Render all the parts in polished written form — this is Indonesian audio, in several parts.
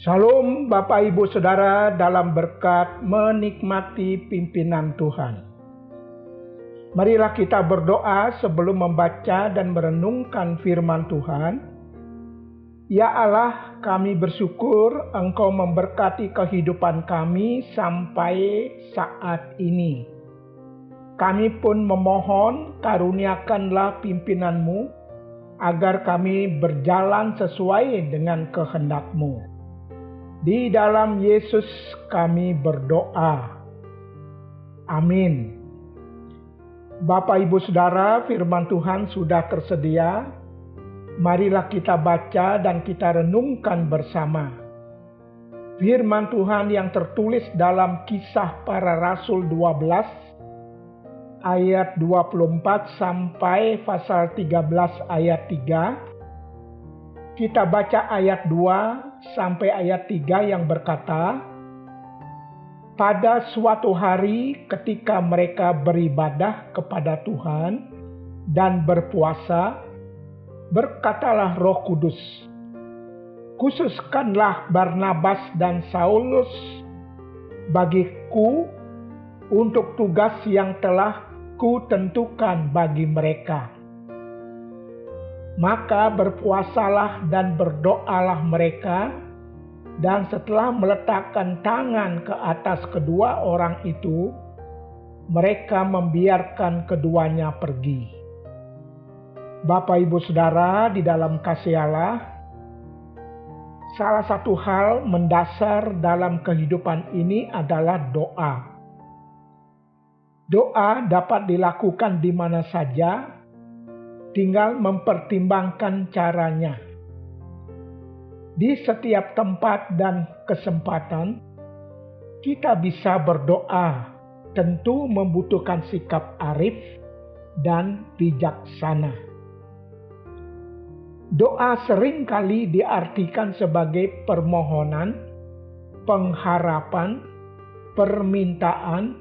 Salam Bapak Ibu Saudara dalam berkat menikmati pimpinan Tuhan. Marilah kita berdoa sebelum membaca dan merenungkan firman Tuhan. Ya Allah, kami bersyukur Engkau memberkati kehidupan kami sampai saat ini. Kami pun memohon karuniakanlah pimpinan-Mu agar kami berjalan sesuai dengan kehendak-Mu. Di dalam Yesus kami berdoa. Amin. Bapak Ibu Saudara, firman Tuhan sudah tersedia. Marilah kita baca dan kita renungkan bersama. Firman Tuhan yang tertulis dalam Kisah Para Rasul 12 ayat 24 sampai pasal 13 ayat 3. Kita baca ayat 2 sampai ayat 3 yang berkata, pada suatu hari ketika mereka beribadah kepada Tuhan dan berpuasa, berkatalah Roh Kudus, khususkanlah Barnabas dan Saulus bagiku untuk tugas yang telah kutentukan bagi mereka. Maka berpuasalah dan berdoalah mereka, dan setelah meletakkan tangan ke atas kedua orang itu, mereka membiarkan keduanya pergi. Bapak Ibu Saudara di dalam kasih Allah, salah satu hal mendasar dalam kehidupan ini adalah doa. Doa dapat dilakukan di mana saja, tinggal mempertimbangkan caranya. Di setiap tempat dan kesempatan, kita bisa berdoa, tentu membutuhkan sikap arif dan bijaksana. Doa seringkali diartikan sebagai permohonan, pengharapan, permintaan,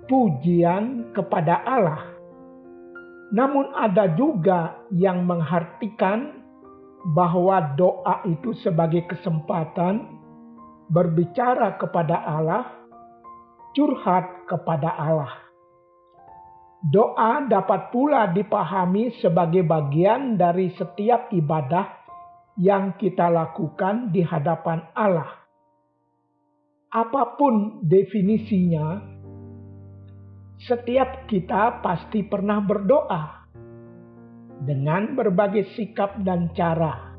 pujian kepada Allah. Namun ada juga yang mengartikan bahwa doa itu sebagai kesempatan berbicara kepada Allah, curhat kepada Allah. Doa dapat pula dipahami sebagai bagian dari setiap ibadah yang kita lakukan di hadapan Allah. Apapun definisinya, setiap kita pasti pernah berdoa dengan berbagai sikap dan cara.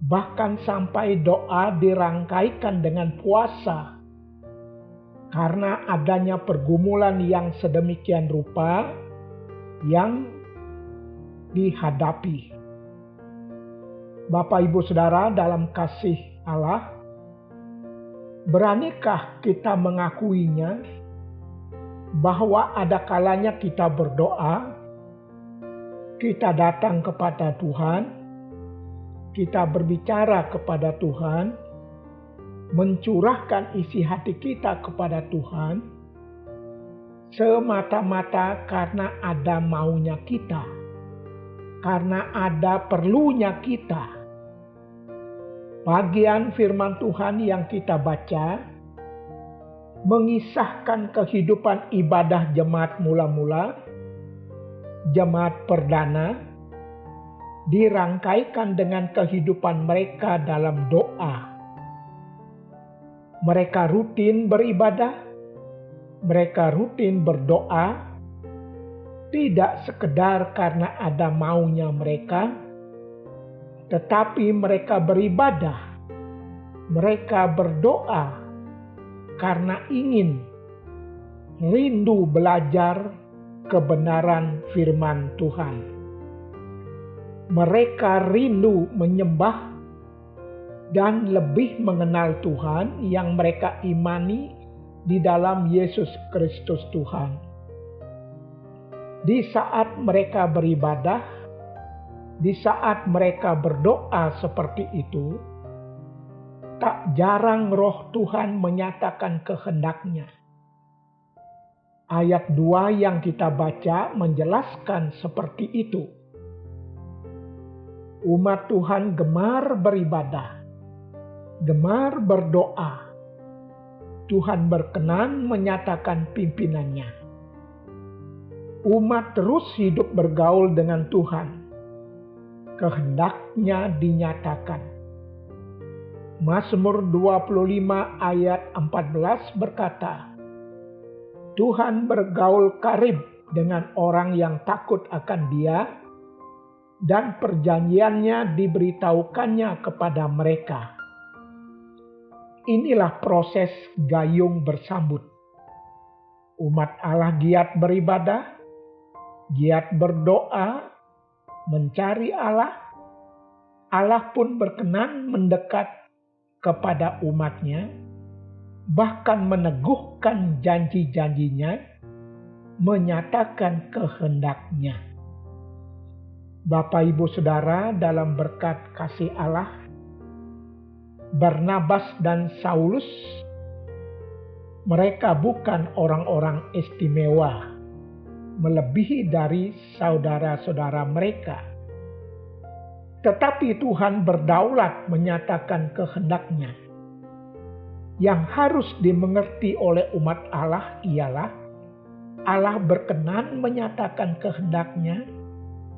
Bahkan sampai doa dirangkaikan dengan puasa. Karena adanya pergumulan yang sedemikian rupa yang dihadapi. Bapak Ibu Saudara dalam kasih Allah, beranikah kita mengakuinya bahwa ada kalanya kita berdoa, kita datang kepada Tuhan, kita berbicara kepada Tuhan, mencurahkan isi hati kita kepada Tuhan, semata-mata karena ada maunya kita, karena ada perlunya kita. Bagian firman Tuhan yang kita baca mengisahkan kehidupan ibadah jemaat mula-mula, jemaat perdana, dirangkaikan dengan kehidupan mereka dalam doa. Mereka rutin beribadah, mereka rutin berdoa, tidak sekedar karena ada maunya mereka, tetapi mereka beribadah, mereka berdoa, karena ingin rindu belajar kebenaran firman Tuhan. Mereka rindu menyembah dan lebih mengenal Tuhan yang mereka imani di dalam Yesus Kristus Tuhan. Di saat mereka beribadah, di saat mereka berdoa seperti itu, tak jarang Roh Tuhan menyatakan kehendaknya. Ayat 2 yang kita baca menjelaskan seperti itu. Umat Tuhan gemar beribadah. Gemar berdoa, Tuhan berkenan menyatakan pimpinannya. Umat terus hidup bergaul dengan Tuhan. Kehendaknya dinyatakan. Mazmur 25 ayat 14 berkata, Tuhan bergaul karib dengan orang yang takut akan Dia, dan perjanjiannya diberitahukannya kepada mereka. Inilah proses gayung bersambut. Umat Allah giat beribadah, giat berdoa, mencari Allah. Allah pun berkenan mendekat kepada umatnya, bahkan meneguhkan janji-janjinya, menyatakan kehendaknya. Bapak Ibu Saudara, dalam berkat kasih Allah, Barnabas dan Saulus, mereka bukan orang-orang istimewa, melebihi dari saudara-saudara mereka. Tetapi Tuhan berdaulat menyatakan kehendaknya. Yang harus dimengerti oleh umat Allah ialah Allah berkenan menyatakan kehendaknya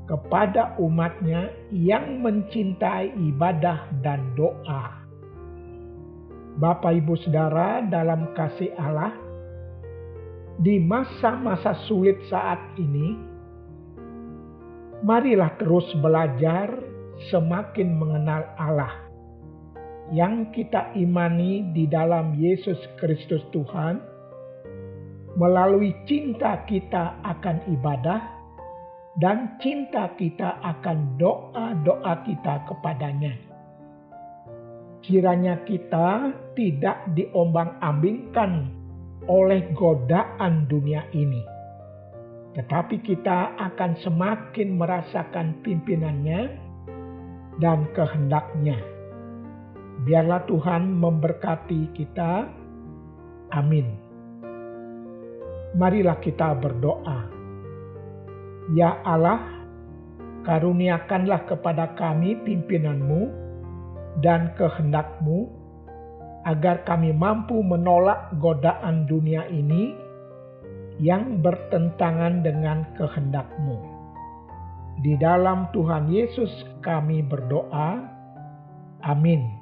kepada umatnya yang mencintai ibadah dan doa. Bapak Ibu Saudara, dalam kasih Allah, di masa-masa sulit saat ini, marilah terus belajar semakin mengenal Allah yang kita imani di dalam Yesus Kristus Tuhan, melalui cinta kita akan ibadah dan cinta kita akan doa-doa kita kepadanya. Kiranya kita tidak diombang-ambingkan oleh godaan dunia ini, tetapi kita akan semakin merasakan pimpinannya dan kehendaknya. Biarlah Tuhan memberkati kita. Amin. Marilah kita berdoa. Ya Allah, karuniakanlah kepada kami pimpinan-Mu dan kehendak-Mu, agar kami mampu menolak godaan dunia ini yang bertentangan dengan kehendak-Mu. Di dalam Tuhan Yesus kami berdoa. Amin.